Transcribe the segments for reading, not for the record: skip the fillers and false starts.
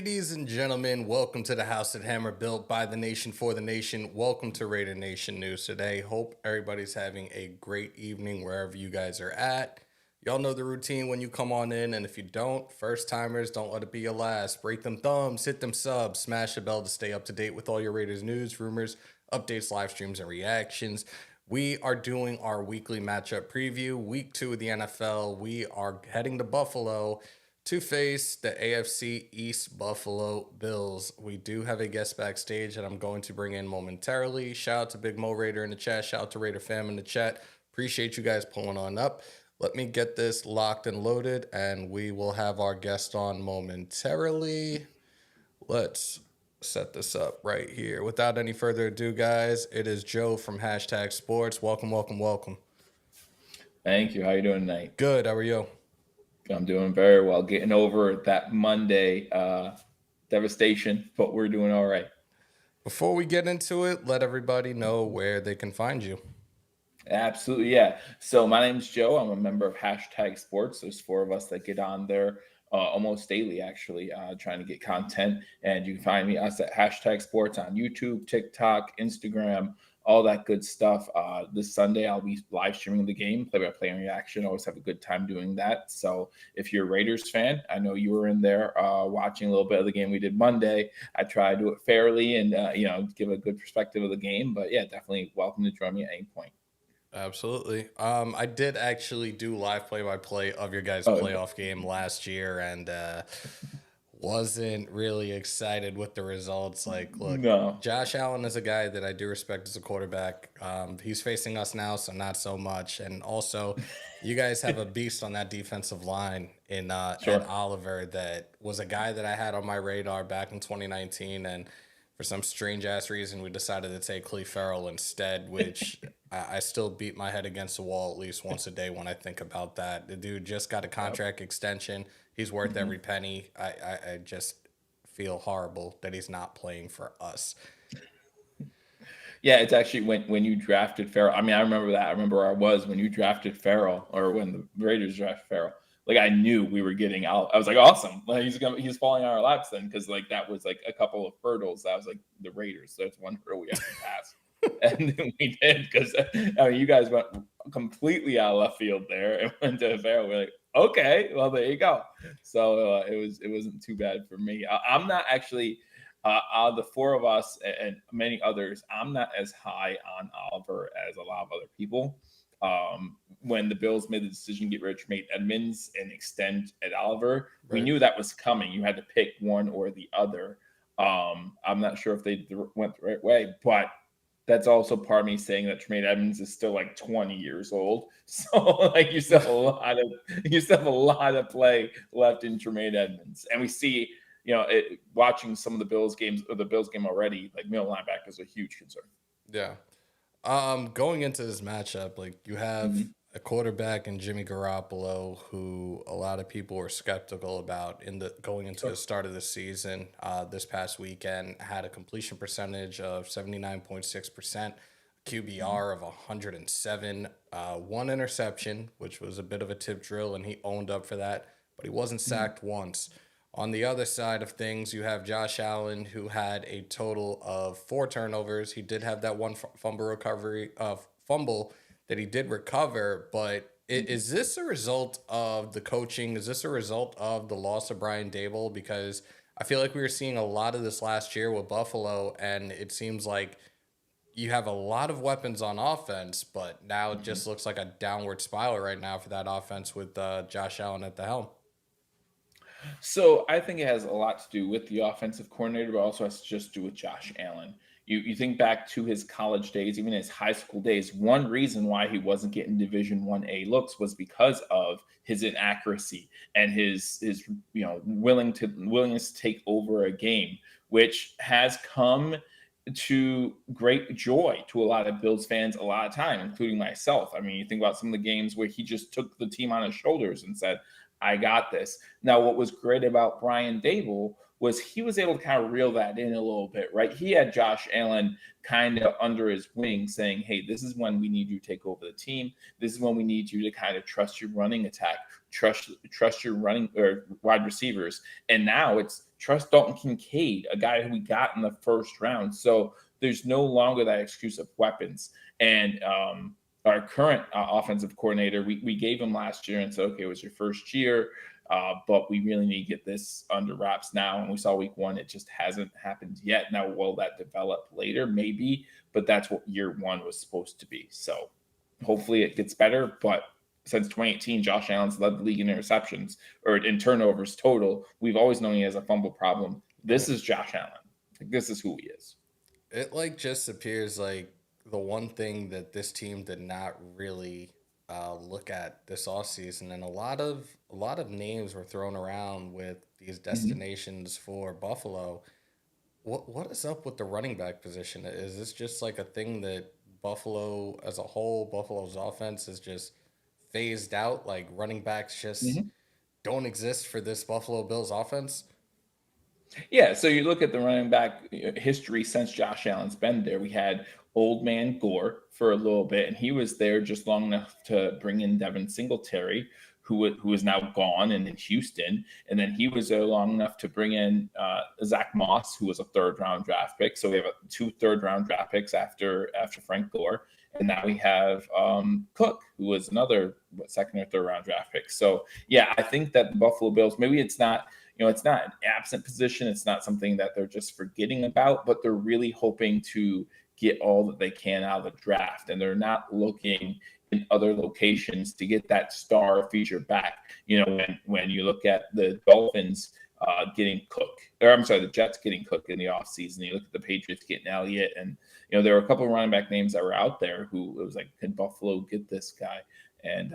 Ladies and gentlemen, welcome to the House at Hammer, built by the nation for the nation. Welcome to Raider Nation News today. Hope everybody's having a great evening wherever you guys are at. Y'all know the routine when you come on in, and if you don't, first timers, don't let it be your last. Break them thumbs, hit them subs, smash the bell to stay up to date with all your Raiders news, rumors, updates, live streams, and reactions. We are doing our weekly matchup preview, week 2 of the NFL. We are heading to Buffalo to face the AFC East Buffalo Bills. We do have a guest backstage that I'm going to bring in momentarily. Shout out to Big Mo Raider in the chat. Shout out to Raider fam in the chat. Appreciate you guys pulling on up. Let me get this locked and loaded, and we will have our guest on momentarily. Let's set this up right here. Without any further ado, guys, it is Joe from Hashtag Sports. Welcome, welcome, welcome. Thank you. How you doing tonight? Good. How are you? I'm doing very well. Getting over that Monday devastation, but we're doing all right. Before we get into it, let everybody know where they can find you. Absolutely, yeah. So my name's Joe. I'm a member of Hashtag Sports. There's 4 of us that get on there almost daily, actually, trying to get content. And you can find us at Hashtag Sports on YouTube, TikTok, Instagram, all that good stuff. This Sunday, I'll be live streaming the game, play-by-play and reaction. I always have a good time doing that. So if you're a Raiders fan, I know you were in there watching a little bit of the game we did Monday. I try to do it fairly and, give a good perspective of the game. But, yeah, definitely welcome to join me at any point. Absolutely. I did actually do live play-by-play of your guys' playoff game last year, and wasn't really excited with the results. Like, look, No. Josh Allen is a guy that I do respect as a quarterback. He's facing us now, so not so much. And also, you guys have a beast on that defensive line in Ed Oliver that was a guy that I had on my radar back in 2019, and for some strange ass reason, we decided to take Cleve Farrell instead, which I still beat my head against the wall at least once a day when I think about that. The dude just got a contract extension. He's worth every penny. I just feel horrible that he's not playing for us. Yeah, it's actually when you drafted Farrell. I mean, I remember that. I remember where I was when you drafted Farrell, or when the Raiders drafted Farrell. Like, I knew we were getting out. I was like, awesome. Like, he's falling on our laps then, because like that was like a couple of hurdles. That was like the Raiders. So that's one hurdle we have to pass. And then we did, because I mean, you guys went completely out of left field there and went to Farrell. We're like, okay, well, there you go. So it wasn't too bad for me. I'm not actually out of the 4 of us and many others. I'm not as high on Oliver as a lot of other people. When the Bills made the decision to get rid of Tremaine Edmonds and extend Ed Oliver, we knew that was coming. You had to pick one or the other. I'm not sure if they went the right way, but that's also part of me saying that Tremaine Edmonds is still like 20 years old. So like you still have a lot of play left in Tremaine Edmonds. And we see, watching some of the Bills games, or the Bills game already, like middle linebacker is a huge concern. Yeah. Going into this matchup, like, you have a quarterback in Jimmy Garoppolo, who a lot of people were skeptical about going into the start of the season. This past weekend had a completion percentage of 79.6%, QBR of 107, 1 interception, which was a bit of a tip drill, and he owned up for that, but he wasn't sacked once. On the other side of things, you have Josh Allen, who had a total of 4 turnovers. He did have that one fumble that he did recover, but is this a result of the coaching? Is this a result of the loss of Brian Dable? Because I feel like we were seeing a lot of this last year with Buffalo, and it seems like you have a lot of weapons on offense, but now it just looks like a downward spiral right now for that offense with Josh Allen at the helm. So I think it has a lot to do with the offensive coordinator, but also has to just do with Josh Allen. You think back to his college days, even his high school days. One reason why he wasn't getting Division 1A looks was because of his inaccuracy and his willingness to take over a game, which has come to great joy to a lot of Bills fans a lot of time, including myself. I mean, you think about some of the games where he just took the team on his shoulders and said, I got this. Now, what was great about Brian Dable was he was able to kind of reel that in a little bit, right? He had Josh Allen kind of under his wing saying, hey, this is when we need you to take over the team. This is when we need you to kind of trust your running attack, trust your running or wide receivers. And now it's trust Dalton Kincaid, a guy who we got in the first round. So there's no longer that excuse of weapons. And our current offensive coordinator, we gave him last year and said, okay, it was your first year, but we really need to get this under wraps now. And we saw week one, it just hasn't happened yet. Now, will that develop later? Maybe, but that's what year one was supposed to be. So hopefully it gets better. But since 2018, Josh Allen's led the league in interceptions or in turnovers total. We've always known he has a fumble problem. This is Josh Allen. This is who he is. It like just appears like the one thing that this team did not really look at this offseason, and a lot of names were thrown around with these Mm-hmm. destinations for Buffalo. What is up with the running back position? Is this just like a thing that Buffalo as a whole, Buffalo's offense is just phased out? Like running backs just Mm-hmm. don't exist for this Buffalo Bills offense? Yeah, so you look at the running back history since Josh Allen's been there. We had Old Man Gore for a little bit, and he was there just long enough to bring in Devin Singletary, who is now gone and in Houston. And then he was there long enough to bring in Zach Moss, who was a third round draft pick. So we have two third round draft picks after Frank Gore. And now we have Cook, who was another second or third round draft pick. So yeah, I think that the Buffalo Bills, maybe it's not an absent position. It's not something that they're just forgetting about, but they're really hoping to get all that they can out of the draft. And they're not looking in other locations to get that star feature back. When you look at the Dolphins getting Cook, or I'm sorry, the Jets getting Cook in the offseason, you look at the Patriots getting Elliott, and there were a couple of running back names that were out there who it was like, can Buffalo get this guy? And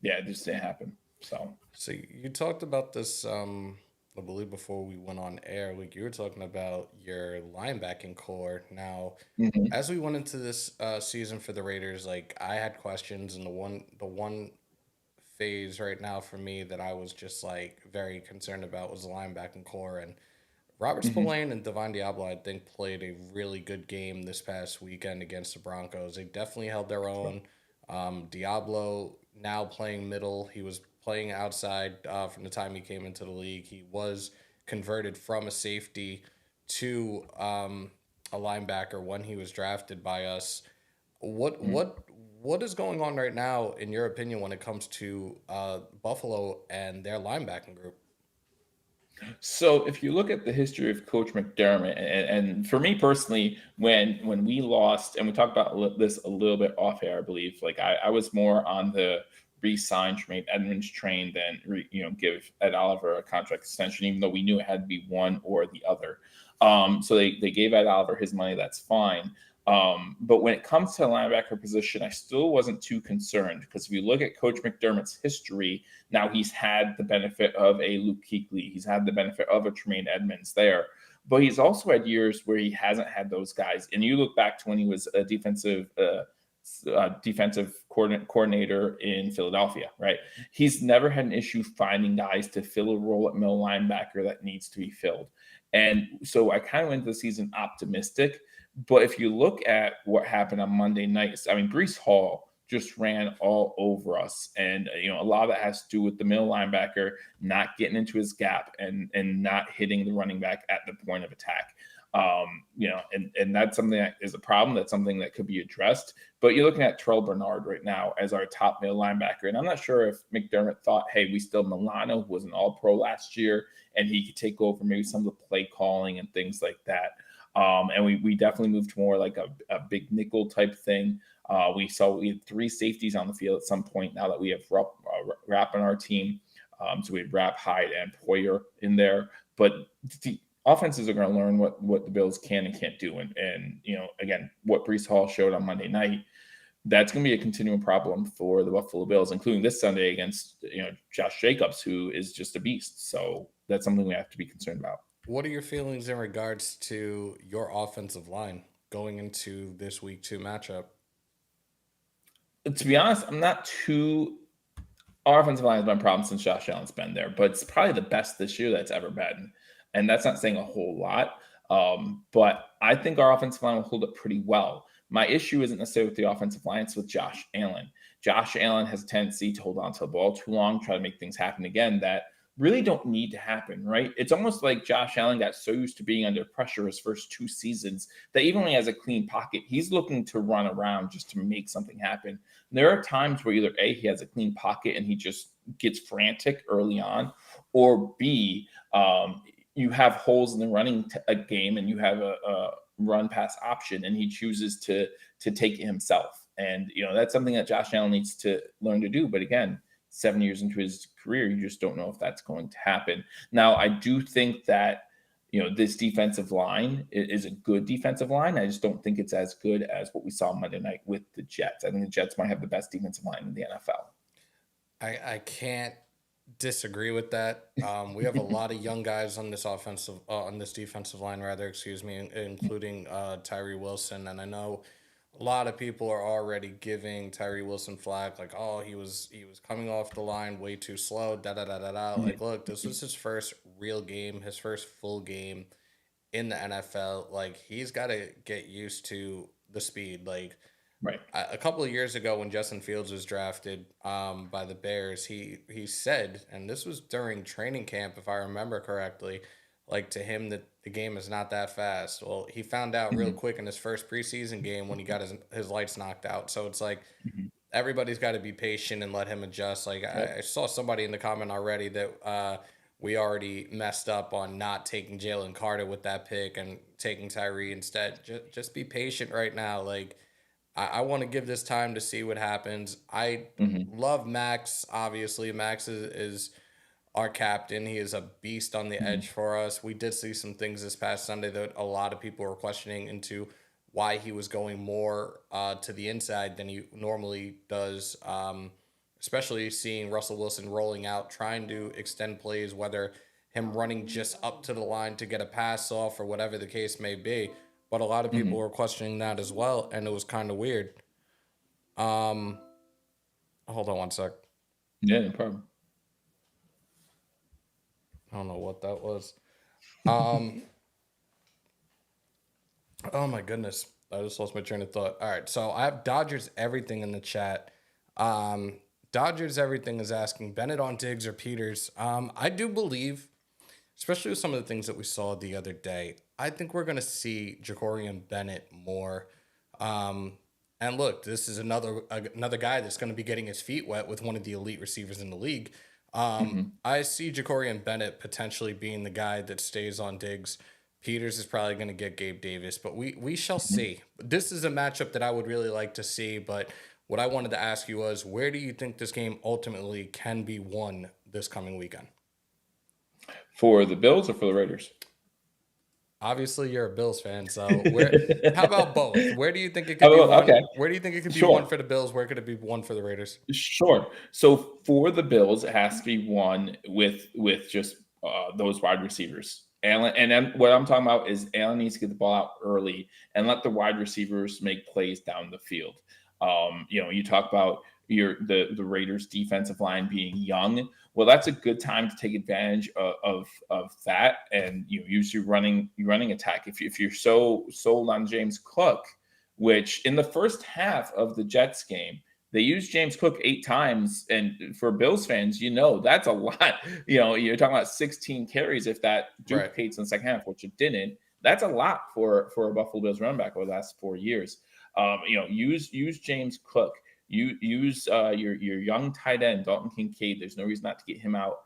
yeah, it just didn't happen. So. So you talked about this, I believe before we went on air, like you were talking about your linebacking core. Now, Mhm. as we went into this season for the Raiders, like I had questions, and the one phase right now for me that I was just like very concerned about was the linebacking core. And Robert Mhm. Spillane and Devon Diablo, I think, played a really good game this past weekend against the Broncos. They definitely held their Sure. own. Diablo now playing middle. He was playing outside from the time he came into the league. He was converted from a safety to a linebacker when he was drafted by us. What Mhm. what what is going on right now, in your opinion, when it comes to Buffalo and their linebacking group? So if you look at the history of Coach McDermott, and for me personally, when we lost, and we talked about this a little bit off air, I believe, like I was more on the re-sign Tremaine Edmonds train than give Ed Oliver a contract extension, even though we knew it had to be one or the other. So they gave Ed Oliver his money. That's fine. But when it comes to the linebacker position, I still wasn't too concerned because if you look at Coach McDermott's history, now he's had the benefit of a Luke Kuechly. He's had the benefit of a Tremaine Edmonds there. But he's also had years where he hasn't had those guys. And you look back to when he was a defensive coordinator in Philadelphia, right? He's never had an issue finding guys to fill a role at middle linebacker that needs to be filled. And so I kind of went into the season optimistic. But if you look at what happened on Monday night, I mean, Brees Hall just ran all over us. And a lot of that has to do with the middle linebacker not getting into his gap and not hitting the running back at the point of attack. And that's something that is a problem. That's something that could be addressed. But you're looking at Terrell Bernard right now as our top middle linebacker. And I'm not sure if McDermott thought, hey, we still have Milano, who was an all pro last year, and he could take over maybe some of the play calling and things like that. And we definitely moved to more like a big nickel type thing. We had three safeties on the field at some point now that we have Rapp on our team. So we had Rapp, Hyde, and Poyer in there. But the offenses are going to learn what the Bills can and can't do. And again, what Brees Hall showed on Monday night, that's going to be a continuing problem for the Buffalo Bills, including this Sunday against Josh Jacobs, who is just a beast. So that's something we have to be concerned about. What are your feelings in regards to your offensive line going into this week two matchup? To be honest, I'm not too. Our offensive line has been a problem since Josh Allen's been there, but it's probably the best this year that's ever been. and that's not saying a whole lot. But I think our offensive line will hold up pretty well. My issue isn't necessarily with the offensive line; it's with Josh Allen. Josh Allen has a tendency to hold on to the ball too long, try to make things happen again that really don't need to happen, right? It's almost like Josh Allen got so used to being under pressure his first 2 seasons that even when he has a clean pocket, he's looking to run around just to make something happen. There are times where either A, he has a clean pocket and he just gets frantic early on, or B, you have holes in the running a game and you have a run pass option and he chooses to take it himself. And that's something that Josh Allen needs to learn to do. But again, 7 years into his career, you just don't know if that's going to happen. Now, I do think that this defensive line is a good defensive line. I just don't think it's as good as what we saw Monday night with the Jets. I think the Jets might have the best defensive line in the NFL. I can't disagree with that. We have a lot of young guys on this defensive line, rather, excuse me, including Tyree Wilson. And I know a lot of people are already giving Tyree Wilson flack, like, oh, he was coming off the line way too slow, da da da da da. Like, Mhm. look, this was his first real game, his first full game in the NFL. Like, he's got to get used to the speed. Like, Right. a couple of years ago when Justin Fields was drafted by the Bears, he said, and this was during training camp, if I remember correctly, like, to him that the game is not that fast. Well, he found out real Mhm. quick in his first preseason game when he got his lights knocked out. So it's like Mhm. everybody's got to be patient and let him adjust. Like, Yep. I saw somebody in the comment already that we already messed up on not taking Jalen Carter with that pick and taking Tyree instead. Just be patient right now. Like, I want to give this time to see what happens. I Mhm. love Max. Obviously, Max is our captain. He is a beast on the Mhm. edge for us. We did see some things this past Sunday that a lot of people were questioning into why he was going more to the inside than he normally does. Especially seeing Russell Wilson rolling out, trying to extend plays, whether him running just up to the line to get a pass off or whatever the case may be. But a lot of people Mhm. were questioning that as well, and it was kind of weird. Um, Hold on one sec. Yeah, no problem. I don't know what that was. Um, Oh my goodness. I just lost my train of thought. All right. So I have Dodgers everything in the chat. Um, Dodgers everything is asking Bennett on Diggs or Peters. I do believe, especially with some of the things that we saw the other day, I think we're gonna see Jacorian Bennett more. Um, and look, this is another guy that's gonna be getting his feet wet with one of the elite receivers in the league. Mhm. I see Jacorian Bennett potentially being the guy that stays on Diggs. Peters is probably going to get Gabe Davis, but we shall Mhm. see. This is a matchup that I would really like to see. But what I wanted to ask you was, where do you think this game ultimately can be won this coming weekend? For the Bills or for the Raiders? Obviously, you're a Bills fan, so where? How about both? Where do you think it could be Oh, one? okay. Where do you think it could be one Sure. for the Bills? Where could it be one for the Raiders? Sure. So for the Bills, it has to be one with just those wide receivers. Allen, and then what I'm talking about is Allen needs to get the ball out early and let the wide receivers make plays down the field. You talk about the Raiders defensive line being young. Well, that's a good time to take advantage of that and use your running attack. If you're so sold on James Cook, which in the first half of the Jets game they used James Cook 8 times, and for Bills fans, that's a lot. You're talking about 16 carries if that Right. duplicates in the second half, which it didn't. That's a lot for a Buffalo Bills running back over the last 4 years. Use James Cook. You use your young tight end Dalton Kincaid. There's no reason not to get him out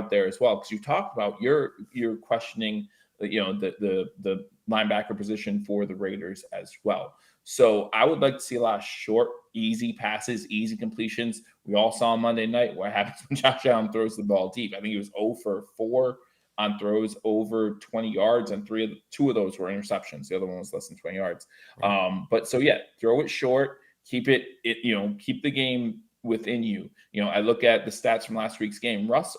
there as well because you talked about you're questioning the linebacker position for the Raiders as well. So I would like to see a lot of short, easy passes, easy completions. We all saw on Monday night what happens when Josh Allen throws the ball deep. I think he was 0 for 4 on throws over 20 yards, and two of those were interceptions. The other one was less than 20 yards. Right. But so yeah, throw it short, keep keep the game within you. I look at the stats from last week's game. Russ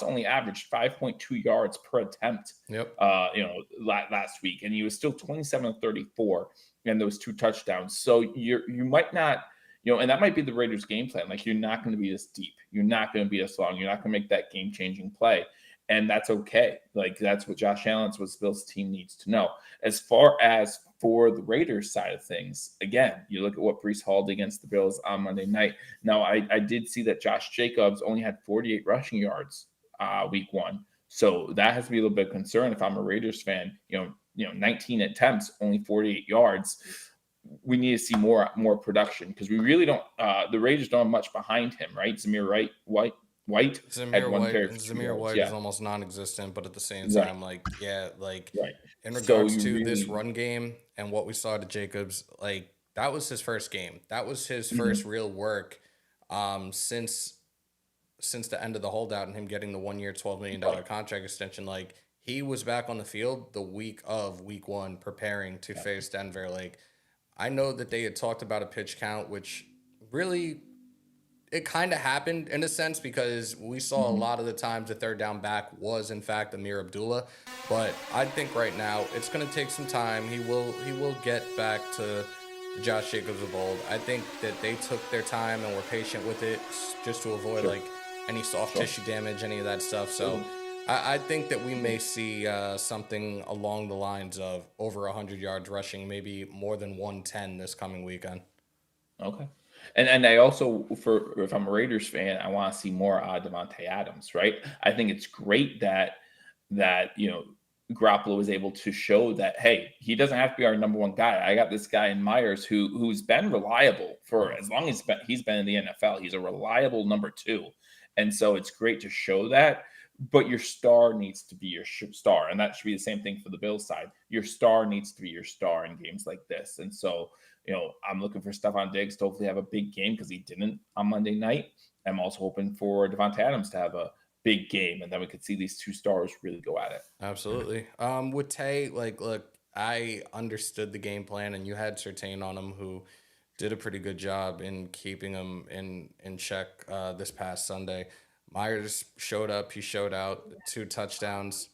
only averaged 5.2 yards per attempt Yep. last week, and he was still 27 of 34 and those 2 touchdowns. So you might not, and that might be the Raiders' game plan. Like you're not going to be this deep, you're not going to be this long, you're not going to make that game changing play. and that's okay. Like that's what Josh Allen's what Bill's team needs to know. As far as for the Raiders side of things, again, you look at what Brees Hall did against the Bills on Monday night. Now, I did see that Josh Jacobs only had 48 rushing yards week one. So that has to be a little bit of concern if I'm a Raiders fan. 19 attempts, only 48 yards. We need to see more production because we really don't. The Raiders don't have much behind him, right? Zamir White had one carry for two Zamir yards. White is Yeah, almost non-existent, but at the same right, time, like yeah, like right. in So regards you to this really, run game and what we saw to Jacobs, like that was his first game. That was his first mhm, real work since the end of the holdout and him getting the 1 year, $12 million right, contract extension. Like he was back on the field the week of week one, preparing to yeah, face Denver. Like I know that they had talked about a pitch count, which really it kind of happened in a sense because we saw a mhm, lot of the times the third down back was in fact Amir Abdullah. But I think right now it's going to take some time. He will get back to the Josh Jacobs of old. I think that they took their time and were patient with it just to avoid sure, like any soft sure, tissue damage, any of that stuff. So absolutely. I think that we may see something along the lines of over 100 yards rushing, maybe more than 110 this coming weekend. Okay. And I also for if I'm a Raiders fan, I want to see more Devontae Adams, right? I think it's great that Garoppolo was able to show that hey, he doesn't have to be our number one guy. I got this guy in Myers who's been reliable for as long as he's been in the NFL. He's a reliable number two, and so it's great to show that. But your star needs to be your star, and that should be the same thing for the Bills side. Your star needs to be your star in games like this, and so I'm looking for Stephon Diggs to hopefully have a big game because he didn't on Monday night. I'm also hoping for Devontae Adams to have a big game, and then we could see these two stars really go at it. Absolutely. With Tay, like, look, I understood the game plan, and you had Sertain on him, who did a pretty good job in keeping him in check this past Sunday. Myers showed up. He showed out. Two touchdowns.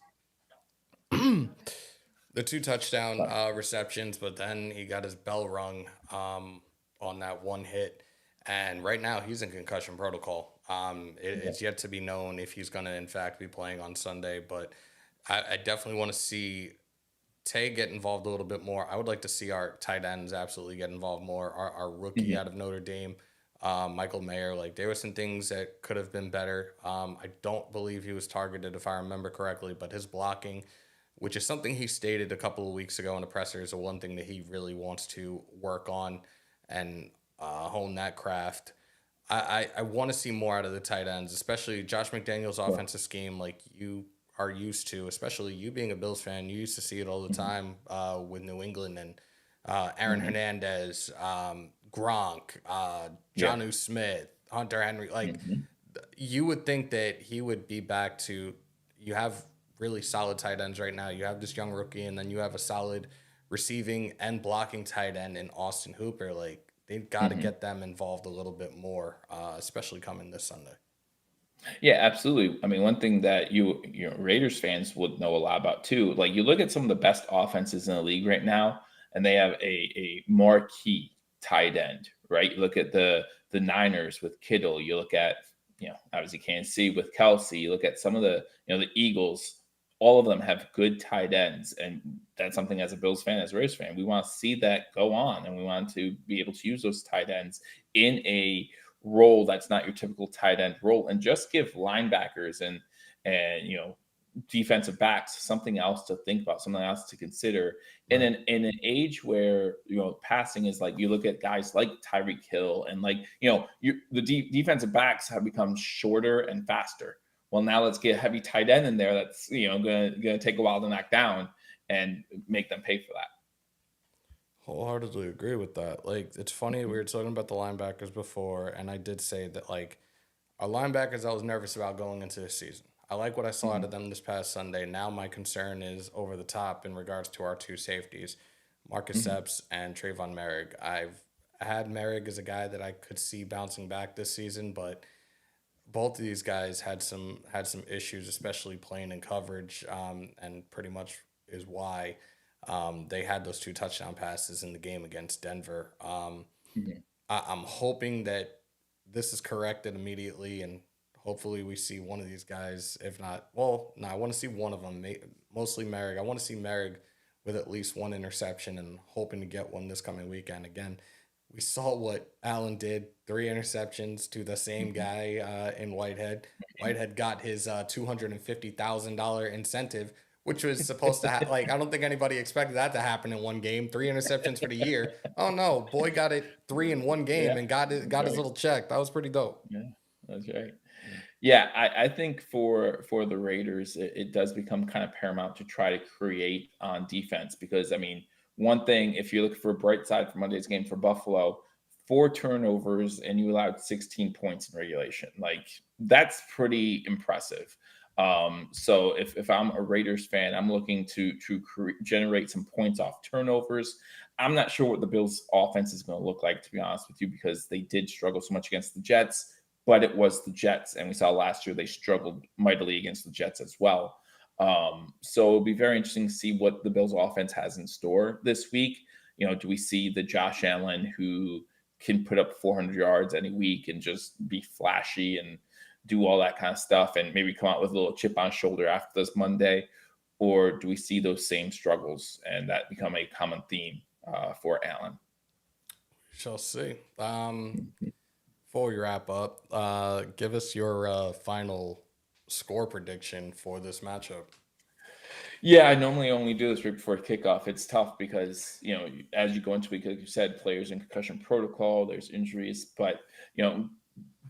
The two touchdown But receptions, but then he got his bell rung on that one hit. And right now he's in concussion protocol. yeah, It's yet to be known if he's going to, in fact, be playing on Sunday. But I definitely want to see Tay get involved a little bit more. I would like to see our tight ends absolutely get involved more. Our rookie mhm, out of Notre Dame, Michael Mayer, like there were some things that could have been better. I don't believe he was targeted, if I remember correctly, but his blocking, which is something he stated a couple of weeks ago in the presser, is the one thing that he really wants to work on and hone that craft. I want to see more out of the tight ends, especially Josh McDaniels' sure, offensive scheme, like you are used to, especially you being a Bills fan. You used to see it all the mhm, time with New England and Aaron mhm, Hernandez, Gronk, yeah, Johnu Smith, Hunter Henry. Like mhm, you would think that he would be back to. You have really solid tight ends right now. You have this young rookie, and then you have a solid receiving and blocking tight end in Austin Hooper. Like they've got to mhm. get them involved a little bit more, especially coming this Sunday. Yeah, absolutely. I mean, one thing that Raiders fans would know a lot about too, like you look at some of the best offenses in the league right now, and they have a marquee tight end, right? You look at the Niners with Kittle, you look at obviously Kansas City with Kelsey, you look at some of the Eagles, all of them have good tight ends, and that's something as a Bills fan, as a Raiders fan, we want to see that go on, and we want to be able to use those tight ends in a role that's not your typical tight end role, and just give linebackers and defensive backs something else to think about, something else to consider in Right. an age where passing is like you look at guys like Tyreek Hill and like the defensive backs have become shorter and faster. Well, now let's get a heavy tight end in there that's gonna take a while to knock down and make them pay for that. Wholeheartedly agree with that. Like, it's funny, we were talking about the linebackers before, and I did say that, like, our linebackers, I was nervous about going into this season. I like what I saw out Mhm, of them this past Sunday. Now, my concern is over the top in regards to our two safeties, Marcus mhm, Epps and Trayvon Merrick. I've had Merrick as a guy that I could see bouncing back this season, but both of these guys had some issues, especially playing in coverage, and pretty much is why they had those two touchdown passes in the game against Denver. mhm, I'm hoping that this is corrected immediately, and Hopefully, we see one of these guys. If not, well, no, I want to see one of them. Mostly Merrick. I want to see Merrick with at least one interception, and hoping to get one this coming weekend. Again, we saw what Allen did: 3 interceptions to the same Mhm. guy in Whitehead. Whitehead got his $250,000 incentive, which was supposed to like, I don't think anybody expected that to happen in one game. 3 interceptions for the year. Oh no, boy got it three in one game Yeah, and got it, that's got his right. little check. That was pretty dope. Yeah, that's right. Yeah, I think for the Raiders, it does become kind of paramount to try to create on defense because I mean, one thing if you look for a bright side for Monday's game for Buffalo, 4 turnovers and you allowed 16 points in regulation. Like that's pretty impressive. So if I'm a Raiders fan, I'm looking to generate some points off turnovers. I'm not sure what the Bills' offense is going to look like, to be honest with you, because they did struggle so much against the Jets, but it was the Jets. And we saw last year they struggled mightily against the Jets as well. So it'll be very interesting to see what the Bills' offense has in store this week. Do we see the Josh Allen who can put up 400 yards any week and just be flashy and do all that kind of stuff and maybe come out with a little chip on shoulder after this Monday? Or do we see those same struggles and that become a common theme for Allen? Shall see. Before we wrap up, give us your final score prediction for this matchup. Yeah, I normally only do this right before kickoff. It's tough because, as you go into week, like you said, players in concussion protocol, there's injuries, but,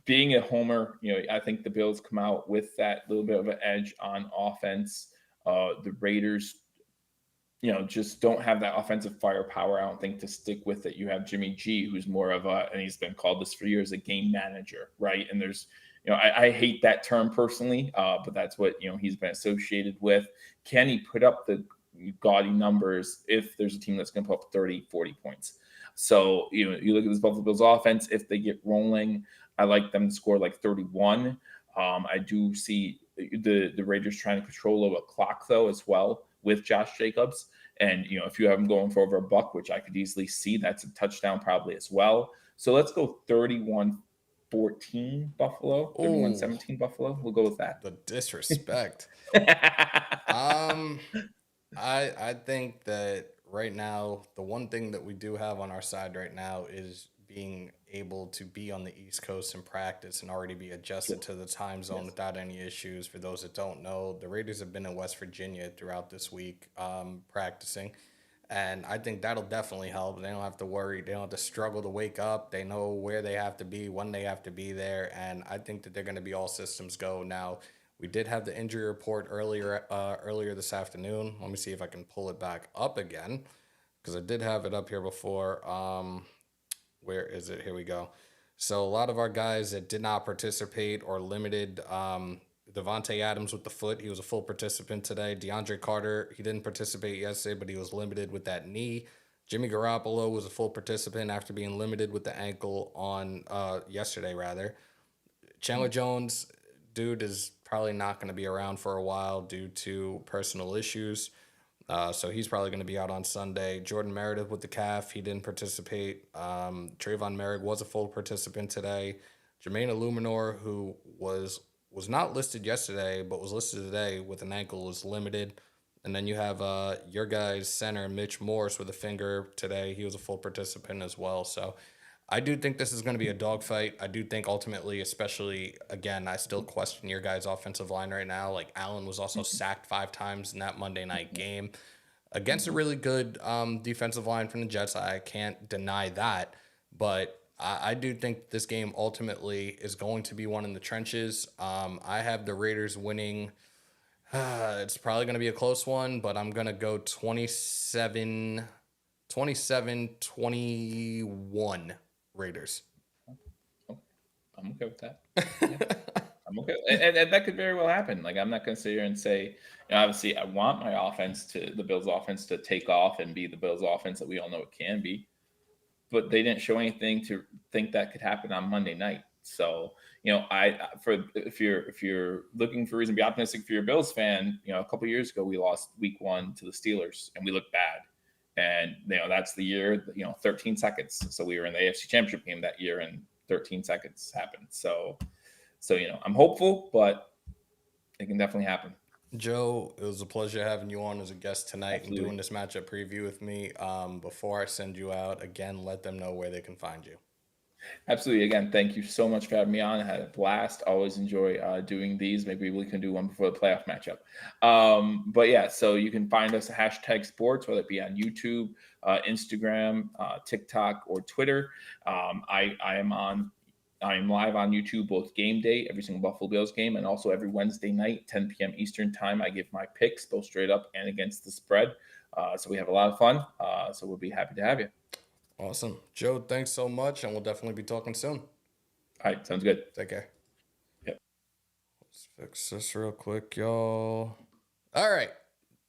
being a homer, I think the Bills come out with that little bit of an edge on offense. The Raiders, just don't have that offensive firepower, I don't think, to stick with it. You have Jimmy G, who's more of and he's been called this for years, a game manager, right? And there's, I hate that term personally, but that's what, he's been associated with. Can he put up the gaudy numbers if there's a team that's going to put up 30, 40 points? So, you look at this Buffalo Bills offense, if they get rolling, I like them to score like 31. I do see the Raiders trying to control a clock, though, as well with Josh Jacobs. And, if you have him going for over a buck, which I could easily see, that's a touchdown probably as well. So let's go 31-14 Buffalo, Oh, 31-17 Buffalo. We'll go with that. the disrespect. Um, I think that right now the one thing that we do have on our side right now is being able to be on the East Coast and practice and already be adjusted to the time zone Yes. without any issues. For those that don't know, the Raiders have been in West Virginia throughout this week practicing. And I think that'll definitely help. They don't have to worry. They don't have to struggle to wake up. They know where they have to be, when they have to be there. And I think that they're going to be all systems go. Now, we did have the injury report earlier this afternoon. Let me see if I can pull it back up again because I did have it up here before. Where is it? Here we go. So a lot of our guys that did not participate or limited. Devontae Adams with the foot, he was a full participant today. DeAndre Carter, he didn't participate yesterday, but he was limited with that knee. Jimmy Garoppolo was a full participant after being limited with the ankle on yesterday, rather. Chandler Jones, dude, is probably not going to be around for a while due to personal issues. So he's probably going to be out on Sunday. Jordan Meredith with the calf, he didn't participate. Trayvon Merrick was a full participant today. Jermaine Illuminor, who was not listed yesterday, but was listed today with an ankle, is limited. And then you have your guy's center, Mitch Morse, with a finger today. He was a full participant as well. So I do think this is going to be a dogfight. I do think ultimately, especially again, I still question your guys' offensive line right now. Like Allen was also sacked 5 times in that Monday night game against a really good defensive line from the Jets. I can't deny that, but I do think this game ultimately is going to be one in the trenches. I have the Raiders winning. It's probably going to be a close one, but I'm going to go 27-21 Raiders. Oh, I'm okay with that. Yeah. I'm okay. And that could very well happen. Like, I'm not going to sit here and say, obviously, I want the Bills' offense to take off and be the Bills' offense that we all know it can be. But they didn't show anything to think that could happen on Monday night. So, if you're looking for a reason to be optimistic for your Bills fan, a couple of years ago we lost Week 1 to the Steelers and we looked bad, and that's the year 13 seconds. So we were in the AFC Championship game that year, and 13 seconds happened. So So, I'm hopeful, but it can definitely happen. Joe, it was a pleasure having you on as a guest tonight and doing Absolutely. this matchup preview with me. Before I send you out, again, let them know where they can find you. Absolutely. Again, thank you so much for having me on. I had a blast. Always enjoy doing these. Maybe we can do one before the playoff matchup. But yeah, so you can find us at hashtag sports, whether it be on YouTube, Instagram, TikTok, or Twitter. I am live on YouTube both game day, every single Buffalo Bills game, and also every Wednesday night, 10 p.m. Eastern time. I give my picks both straight up and against the spread. So we have a lot of fun. So we'll be happy to have you. Awesome. Joe, thanks so much, and we'll definitely be talking soon. All right, sounds good. Take care. Yep. Let's fix this real quick, y'all. All right.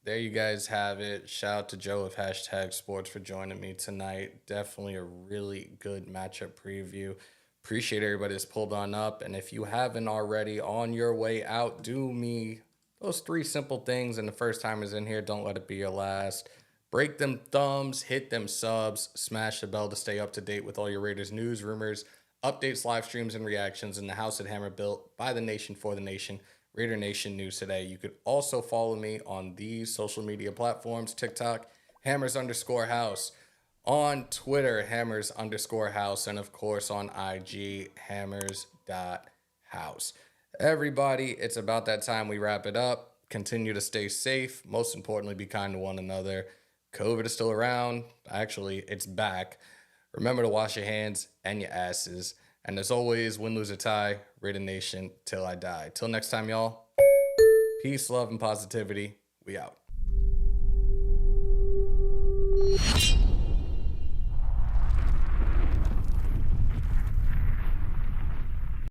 There you guys have it. Shout out to Joe of hashtag sports for joining me tonight. Definitely a really good matchup preview. Appreciate everybody that's pulled on up. And if you haven't already, on your way out, do me those three simple things. And the first timers in here, don't let it be your last. Break them thumbs, hit them subs, smash the bell to stay up to date with all your Raiders news, rumors, updates, live streams, and reactions in the house at Hammer built by the nation for the nation. Raider Nation News Today. You could also follow me on these social media platforms: TikTok, Hammers_House, on Twitter, Hammers_House, and of course on IG, Hammers.House. Everybody, it's about that time we wrap it up. Continue to stay safe. Most importantly, be kind to one another. COVID is still around. Actually, it's back. Remember to wash your hands and your asses. And as always, win, lose, or tie, Raider Nation till I die. Till next time, y'all. Peace, love, and positivity. We out.